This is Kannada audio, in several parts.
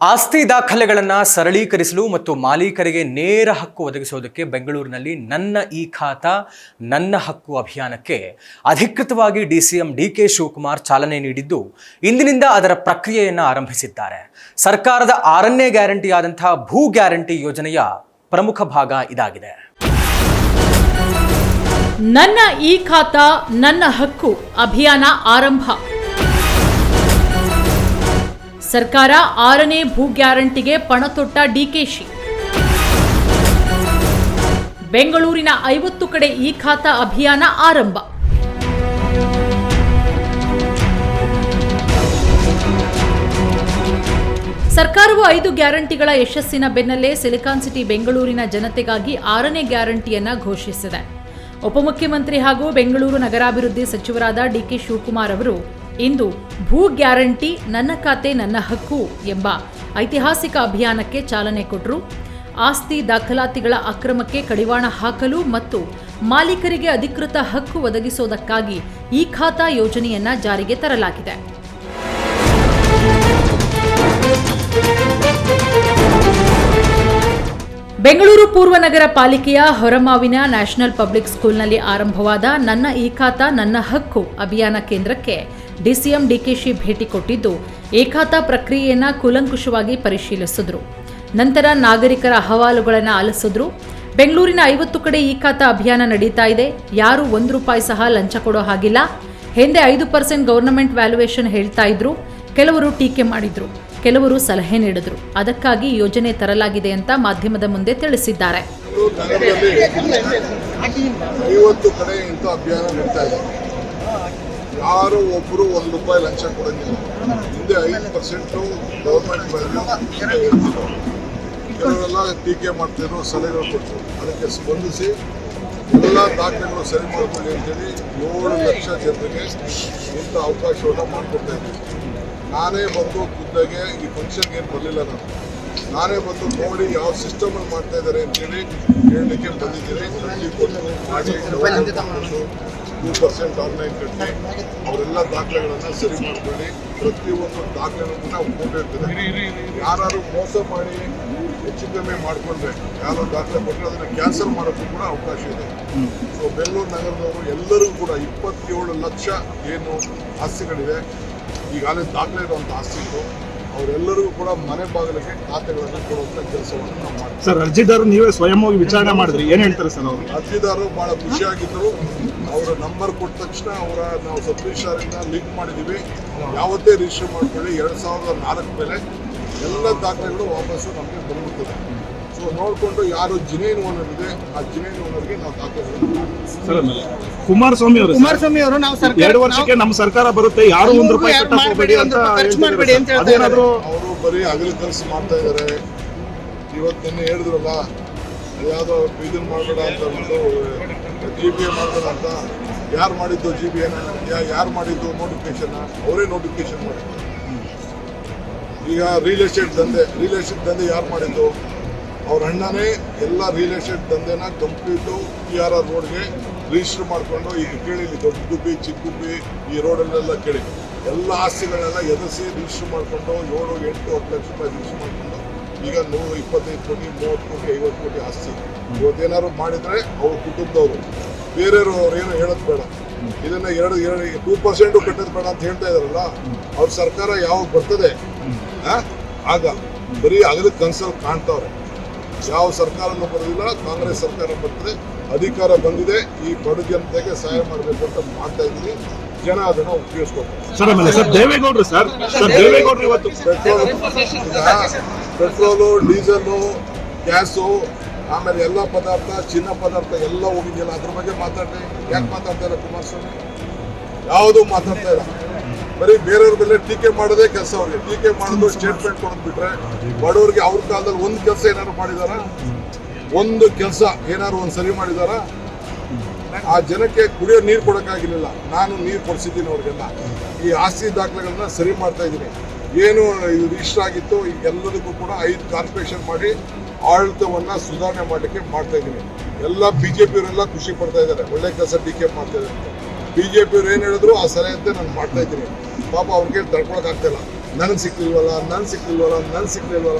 ಆಸ್ತಿ ದಾಖಲೆಗಳನ್ನು ಸರಳೀಕರಿಸಲು ಮತ್ತು ಮಾಲೀಕರಿಗೆ ನೇರ ಹಕ್ಕು ಒದಗಿಸುವುದಕ್ಕೆ ಬೆಂಗಳೂರಿನಲ್ಲಿ ನನ್ನ ಈ ಖಾತಾ ನನ್ನ ಹಕ್ಕು ಅಭಿಯಾನಕ್ಕೆ ಅಧಿಕೃತವಾಗಿ ಡಿಸಿಎಂ ಡಿಕೆ ಶಿವಕುಮಾರ್ ಚಾಲನೆ ನೀಡಿದ್ದು ಇಂದಿನಿಂದ ಅದರ ಪ್ರಕ್ರಿಯೆಯನ್ನು ಆರಂಭಿಸಿದ್ದಾರೆ. ಸರ್ಕಾರದ 6ನೇ ಗ್ಯಾರಂಟಿಯಾದಂತಹ ಭೂ ಗ್ಯಾರಂಟಿ ಯೋಜನೆಯ ಪ್ರಮುಖ ಭಾಗ ಇದಾಗಿದೆ. ನನ್ನ ಈ ಖಾತಾ ನನ್ನ ಹಕ್ಕು ಅಭಿಯಾನ ಆರಂಭ. ಸರ್ಕಾರ 6ನೇ ಭೂ ಗ್ಯಾರಂಟಿಗೆ ಪಣತೊಟ್ಟ ಡಿಕೆಶಿ. ಬೆಂಗಳೂರಿನ 50 ಕಡೆ ಈ ಖಾತಾ ಅಭಿಯಾನ ಆರಂಭ. ಸರ್ಕಾರವು 5 ಗ್ಯಾರಂಟಿಗಳ ಯಶಸ್ಸಿನ ಬೆನ್ನಲ್ಲೇ ಸಿಲಿಕಾನ್ ಸಿಟಿ ಬೆಂಗಳೂರಿನ ಜನತೆಗಾಗಿ 6ನೇ ಗ್ಯಾರಂಟಿಯನ್ನ ಘೋಷಿಸಿದೆ. ಉಪಮುಖ್ಯಮಂತ್ರಿ ಹಾಗೂ ಬೆಂಗಳೂರು ನಗರಾಭಿವೃದ್ಧಿ ಸಚಿವರಾದ ಡಿಕೆ ಶಿವಕುಮಾರ್ ಅವರು ಇಂದು ಭೂ ಗ್ಯಾರಂಟಿ ನನ್ನ ಖಾತೆ ನನ್ನ ಹಕ್ಕು ಎಂಬ ಐತಿಹಾಸಿಕ ಅಭಿಯಾನಕ್ಕೆ ಚಾಲನೆ ಕೊಟ್ಟರು. ಆಸ್ತಿ ದಾಖಲಾತಿಗಳ ಅಕ್ರಮಕ್ಕೆ ಕಡಿವಾಣ ಹಾಕಲು ಮತ್ತು ಮಾಲೀಕರಿಗೆ ಅಧಿಕೃತ ಹಕ್ಕು ಒದಗಿಸುವುದಕ್ಕಾಗಿ ಈ ಖಾತಾ ಯೋಜನೆಯನ್ನ ಜಾರಿಗೆ ತರಲಾಗಿದೆ. ಬೆಂಗಳೂರು ಪೂರ್ವ ನಗರ ಪಾಲಿಕೆಯ ಹೊರಮಾವಿನ ನ್ಯಾಷನಲ್ ಪಬ್ಲಿಕ್ ಸ್ಕೂಲ್ನಲ್ಲಿ ಆರಂಭವಾದ ನನ್ನ ಈ ಖಾತಾ ನನ್ನ ಹಕ್ಕು ಅಭಿಯಾನ ಕೇಂದ್ರಕ್ಕೆ ಡಿಸಿಎಂ ಡಿಕೆಶಿ ಭೇಟಿ ಕೊಟ್ಟಿದ್ದು ಈ ಖಾತಾ ಪ್ರಕ್ರಿಯೆಯನ್ನು ಕೂಲಂಕುಷವಾಗಿ ಪರಿಶೀಲಿಸಿದ್ರು. ನಂತರ ನಾಗರಿಕರ ಅಹವಾಲುಗಳನ್ನು ಆಲಿಸಿದ್ರು. ಬೆಂಗಳೂರಿನ 50 ಕಡೆ ಈ ಖಾತಾ ಅಭಿಯಾನ ನಡೀತಾ ಇದೆ. ಯಾರು ₹1 ಸಹ ಲಂಚ ಕೊಡೋ ಹಾಗಿಲ್ಲ. ಹಿಂದೆ 5% ಗವರ್ನಮೆಂಟ್ ವ್ಯಾಲ್ಯೂಯೇಷನ್ ಹೇಳ್ತಾ ಇದ್ರು. ಕೆಲವರು ಟೀಕೆ ಮಾಡಿದ್ರು, ಕೆಲವರು ಸಲಹೆ ನೀಡಿದ್ರು. ಅದಕ್ಕಾಗಿ ಯೋಜನೆ ತರಲಾಗಿದೆ ಅಂತ ಮಾಧ್ಯಮದ ಮುಂದೆ ತಿಳಿಸಿದ್ದಾರೆ. 50 ಕಡೆ ಇಂಥ ಅಭಿಯಾನ ನಡೀತಾ ಇದೆ. ಯಾರು ಒಬ್ಬರು ₹1 ಲಂಚ ಕೊಡೋಂಗಿಲ್ಲ. ಹಿಂದೆ 5% ಗೌರ್ಮೆಂಟ್ ವ್ಯಾಲ್ಯೂ ಕೆಲವರೆಲ್ಲ ಟೀಕೆ ಮಾಡ್ತಿದ್ರು, ಸಲಹೆಗಳು ಕೊಟ್ಟರು. ಅದಕ್ಕೆ ಸ್ಪಂದಿಸಿ ಎಲ್ಲ ದಾಖಲೆಗಳು ಸರಿ ಮಾಡ್ಕೊಳ್ಳಿ ಅಂತೇಳಿ 7 ಲಕ್ಷ ಜನರಿಗೆ ಇಂಥ ಅವಕಾಶವನ್ನು ಮಾಡಿಕೊಡ್ತಾ ಇದ್ದೀವಿ. ನಾನೇ ಬಂದು ಖುದ್ದಾಗೆ ಈ ಫಂಕ್ಷನ್ಗೆ ಏನು ಬರಲಿಲ್ಲ, ನಾನೇ ಬಂದು ನೋಡಿ ಯಾವ ಸಿಸ್ಟಮಲ್ಲಿ ಮಾಡ್ತಾ ಇದ್ದಾರೆ ಅಂತೇಳಿ ಹೇಳಲಿಕ್ಕೆ ಬಂದಿದ್ದೀನಿ. ಅರ್ಜಿ ಕೊಟ್ಟು ಮಾಡಿ 2% ಆನ್ಲೈನ್ ಕಟ್ಟಿ ಅವರೆಲ್ಲ ದಾಖಲೆಗಳನ್ನು ಸರಿ ಮಾಡ್ಕೊಳ್ಳಿ. ಪ್ರತಿಯೊಂದು ದಾಖಲೆನೂ ನಾವು ಫೋಟೋ ಇರ್ತದೆ. ಯಾರು ಮೋಸ ಮಾಡಿ ಹೆಚ್ಚು ಕಮ್ಮಿ ಮಾಡಿಕೊಂಡ್ರೆ ಯಾರು ದಾಖಲೆ ಕೊಟ್ಟರೆ ಅದನ್ನು ಕ್ಯಾನ್ಸಲ್ ಮಾಡೋಕ್ಕೂ ಕೂಡ ಅವಕಾಶ ಇದೆ. ಸೊ ಬೆಂಗಳೂರು ನಗರದವರು ಎಲ್ಲರಿಗೂ ಕೂಡ 27 ಲಕ್ಷ ಏನು ಆಸ್ತಿಗಳಿದೆ, ಈಗಾಗಲೇ ದಾಖಲೆ ಇರುವಂಥ ಆಸ್ತಿಗಳು, ಅವರೆಲ್ಲರಿಗೂ ಕೂಡ ಮನೆ ಬಾಗಿಲಿಗೆ ಖಾತೆಗಳನ್ನು ಕೊಡುವಂಥ ಕೆಲಸವನ್ನು ನಾವು ಮಾಡ್ತೀವಿ. ಸರ್, ಅರ್ಜಿದಾರರು ನೀವೇ ಸ್ವಯಂ ಹೋಗಿ ವಿಚಾರಣೆ ಮಾಡಿದ್ರಿ, ಏನು ಹೇಳ್ತಾರೆ ಸರ್ ಅವರು? ಅರ್ಜಿದಾರರು ಭಾಳ ಖುಷಿಯಾಗಿದ್ದರು. ಅವರ ನಂಬರ್ ಕೊಟ್ಟ ತಕ್ಷಣ ನಾವು ಸಬ್ ರಿಜಿಸ್ಟ್ರಾರಿಂದ ಲಿಂಕ್ ಮಾಡಿದ್ದೀವಿ. ಯಾವತ್ತೇ ರಿಜಿಸ್ಟರ್ ಮಾಡ್ಕೊಳ್ಳಿ, 2004 ಮೇಲೆ ಎಲ್ಲ ದಾಖಲೆಗಳು ವಾಪಸ್ಸು ನಮಗೆ ಬಂದ್ಬಿಡ್ತದೆ. ಸೊ ನೋಡಿಕೊಂಡು ಯಾರು ಜಿನೇನ್ ಓನರ್ ಇದೆ ಆ ಜಿನೇನ್ ಓನರ್ಗೆ ನಾವು ದಾಖಲೆಗಳನ್ನು ಮಾಡ್ತೀವಿ. ಕುಮಾರಸ್ವಾಮಿ ಅವರು ನಾವು 2 ವರ್ಷಕ್ಕೆ ನಮ್ಮ ಸರ್ಕಾರ ಬರುತ್ತೆ, ಯಾರು ₹1 ಕಟ್ಟಕ್ಕೆ ಹೋಗಬೇಡಿ ಅಂತ ಅದೇನಾದ್ರು ಅವರು ಬರೀ ಹಗಲು ಕೆಲಸ ಮಾಡ್ತಾ ಇದ್ದಾರೆ. ಇವತ್ತನ್ನೇ ಹೇಳಿದ್ರಲ್ಲ, ಯಾವುದೋ ಇದನ್ನು ಮಾಡಬೇಡ ಅಂತ ಒಂದು GPA ಮಾಡಬೇಡ ಅಂತ. ಯಾರು ಮಾಡಿದ್ದು GPA? ಯಾರು ಮಾಡಿದ್ದು ನೋಟಿಫಿಕೇಶನ್? ಅವರೇ ನೋಟಿಫಿಕೇಶನ್ ಮಾಡಿದ್ದು. ಈಗ ರಿಯಲ್ ಎಸ್ಟೇಟ್ ದಂಧೆ ಯಾರು ಮಾಡಿದ್ದು? ಅವ್ರ ಅಣ್ಣನೇ ಎಲ್ಲ ರಿಯಲ್ ಎಸ್ಟೇಟ್ ದಂಧೆನ ಕಂಪ್ಲೀಟು PRR ರೋಡ್ಗೆ ರಿಜಿಸ್ಟರ್ ಮಾಡಿಕೊಂಡು ಈಗ ಕೇಳಿ, ದೊಡ್ಡ ಗುಬ್ಬಿ ಚಿಕ್ಕ ಗುಬ್ಬಿ ಈ ರೋಡಲ್ಲೆಲ್ಲ ಕೇಳಿ ಎಲ್ಲ ಆಸ್ತಿಗಳನ್ನೆಲ್ಲ ಎದುರಿಸಿ ರಿಜಿಸ್ಟರ್ ಮಾಡಿಕೊಂಡು 7, 8, 10 ಲಕ್ಷ ರೂಪಾಯಿ ರಿಜಿಸ್ಟರ್ ಮಾಡಿಕೊಂಡು ಈಗ 125 ಕೋಟಿ, 30 ಕೋಟಿ, 50 ಕೋಟಿ ಆಸ್ತಿ. ಇವತ್ತೇನಾದ್ರು ಮಾಡಿದರೆ ಅವ್ರ ಕುಟುಂಬದವರು, ಬೇರೆಯವರು ಅವ್ರೇನು ಹೇಳೋದು ಬೇಡ. ಇದನ್ನು 2% ಕಟ್ಟೋದು ಬೇಡ ಅಂತ ಹೇಳ್ತಾ ಇದಾರಲ್ಲ, ಅವ್ರ ಸರ್ಕಾರ ಯಾವಾಗ ಬರ್ತದೆ ಆಗ ಬರೀ ಅಗಲಕ್ಕೆ ಕನಸಲ್ಲಿ ಕಾಣ್ತಾವ್ರೆ. ಯಾವ ಸರ್ಕಾರನೂ ಬರೋದಿಲ್ಲ, ಕಾಂಗ್ರೆಸ್ ಸರ್ಕಾರ ಬರ್ತದೆ, ಅಧಿಕಾರ ಬಂದಿದೆ, ಈ ಬಡ ಜನತೆಗೆ ಸಹಾಯ ಮಾಡಬೇಕು ಅಂತ ಮಾಡ್ತಾ ಇದ್ದೀವಿ. ಜನ ಅದನ್ನು ಉಪಯೋಗಿಸ್ಕೊಳ್ತಾರೆ. ಸರ್, ದೇವೇಗೌಡರು ಇವತ್ತು ಪೆಟ್ರೋಲು, ಡೀಸೆಲು, ಗ್ಯಾಸು, ಆಮೇಲೆ ಎಲ್ಲ ಪದಾರ್ಥ, ಚಿನ್ನ ಪದಾರ್ಥ ಎಲ್ಲ ಹೋಗಿದೆಯಲ್ಲ, ಅದ್ರ ಬಗ್ಗೆ ಮಾತಾಡ್ರಿ. ಯಾಕೆ ಮಾತಾಡ್ತಾ ಇಲ್ಲ ಕುಮಾರಸ್ವಾಮಿ? ಯಾವುದೂ ಮಾತಾಡ್ತಾ ಇಲ್ಲ. ಬರೀ ಬೇರೆಯವ್ರ ಮೇಲೆ ಟೀಕೆ ಮಾಡೋದೇ ಕೆಲಸ. ಅವ್ರಿಗೆ ಟೀಕೆ ಮಾಡೋದು, ಸ್ಟೇಟ್ಮೆಂಟ್ ಕೊಡೋದು ಬಿಟ್ರೆ ಬಡವರಿಗೆ ಅವ್ರ ಕಾಲದಲ್ಲಿ ಒಂದು ಕೆಲಸ ಏನಾದ್ರು ಮಾಡಿದಾರ? ಒಂದು ಕೆಲಸ ಏನಾದ್ರು ಒಂದು ಸರಿ ಮಾಡಿದಾರ? ಆ ಜನಕ್ಕೆ ಕುಡಿಯೋ ನೀರು ಕೊಡೋಕ್ಕಾಗಿರಲಿಲ್ಲ. ನಾನು ನೀರು ಕೊಡಿಸಿದ್ದೀನಿ ಅವ್ರಿಗೆಲ್ಲ. ಈ ಆಸ್ತಿ ದಾಖಲೆಗಳನ್ನ ಸರಿ ಮಾಡ್ತಾ ಇದ್ದೀನಿ. ಏನು ಇದು ರಿಜಿಸ್ಟರ್ ಆಗಿತ್ತು ಈಗ ಎಲ್ಲದಕ್ಕೂ ಕೂಡ 5 ಕಾರ್ಪೊರೇಷನ್ ಮಾಡಿ ಆಡಳಿತವನ್ನು ಸುಧಾರಣೆ ಮಾಡಲಿಕ್ಕೆ ಮಾಡ್ತಾ ಇದ್ದೀನಿ. ಎಲ್ಲ BJPಯವರೆಲ್ಲ ಖುಷಿ ಪಡ್ತಾ ಇದ್ದಾರೆ, ಒಳ್ಳೆ ಕೆಲಸ ಟೀಕೆ ಮಾಡ್ತಾ ಇದ್ದಾರೆ. BJPಯವ್ರು ಏನು ಹೇಳಿದ್ರು ಆ ಸಲಹೆಯಂತೆ ನಾನು ಮಾಡ್ತಾ ಇದ್ದೀನಿ. ಪಾಪ ಅವ್ರಿಗೆ ತಡ್ಕೊಳಕ್ಕಾಗ್ತಿಲ್ಲ. ನನಗೆ ಸಿಕ್ಲಿಲ್ವಲ್ಲ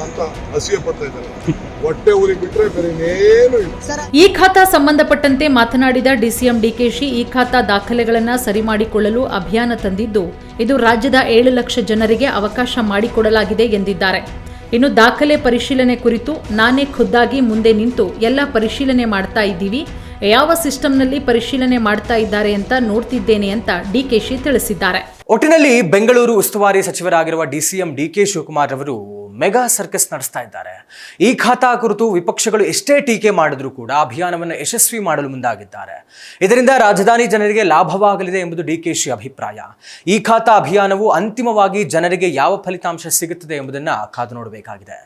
ಅಂತ ಅಸೂಯೆ ಪಡ್ತಾ ಇದ್ದಾರೆ. ಹೊಟ್ಟೆ ಊರಿಗೆ ಬಿಟ್ರೆ ಬೇರೆ ಇನ್ನೇನು ಇಲ್ಲ. ಈ ಖಾತಾ ಸಂಬಂಧಪಟ್ಟಂತೆ ಮಾತನಾಡಿದ ಡಿಸಿಎಂ ಡಿಕೆಶಿ ಈ ಖಾತಾ ದಾಖಲೆಗಳನ್ನು ಸರಿ ಮಾಡಿಕೊಳ್ಳಲು ಅಭಿಯಾನ ತಂದಿದ್ದು ಇದು ರಾಜ್ಯದ 7 ಲಕ್ಷ ಜನರಿಗೆ ಅವಕಾಶ ಮಾಡಿಕೊಡಲಾಗಿದೆ ಎಂದಿದ್ದಾರೆ. ಇನ್ನು ದಾಖಲೆ ಪರಿಶೀಲನೆ ಕುರಿತು ನಾನೇ ಖುದ್ದಾಗಿ ಮುಂದೆ ನಿಂತು ಎಲ್ಲ ಪರಿಶೀಲನೆ ಮಾಡ್ತಾ ಇದ್ದೀವಿ. ಯಾವ ಸಿಸ್ಟಂನಲ್ಲಿ ಪರಿಶೀಲನೆ ಮಾಡ್ತಾ ಇದ್ದಾರೆ ಅಂತ ನೋಡ್ತಿದ್ದೇನೆ ಅಂತ ಡಿಕೆಶಿ ತಿಳಿಸಿದ್ದಾರೆ. ಒಟ್ಟಿನಲ್ಲಿ ಬೆಂಗಳೂರು ಉಸ್ತುವಾರಿ ಸಚಿವರಾಗಿರುವ ಡಿಸಿಎಂ ಡಿಕೆ ಶಿವಕುಮಾರ್ ಅವರು ಮೆಗಾ ಸರ್ಕಸ್ ನಡೆಸ್ತಾ ಇದ್ದಾರೆ. ಈ ಖಾತಾ ಕುರಿತು ವಿಪಕ್ಷಗಳು ಎಷ್ಟೇ ಟೀಕೆ ಮಾಡಿದ್ರೂ ಕೂಡ ಅಭಿಯಾನವನ್ನು ಯಶಸ್ವಿ ಮಾಡಲು ಮುಂದಾಗಿದ್ದಾರೆ. ಇದರಿಂದ ರಾಜಧಾನಿ ಜನರಿಗೆ ಲಾಭವಾಗಲಿದೆ ಎಂಬುದು ಡಿಕೆಶಿ ಅಭಿಪ್ರಾಯ. ಈ ಖಾತಾ ಅಭಿಯಾನವು ಅಂತಿಮವಾಗಿ ಜನರಿಗೆ ಯಾವ ಫಲಿತಾಂಶ ಸಿಗುತ್ತದೆ ಎಂಬುದನ್ನು ಕಾದು ನೋಡಬೇಕಾಗಿದೆ.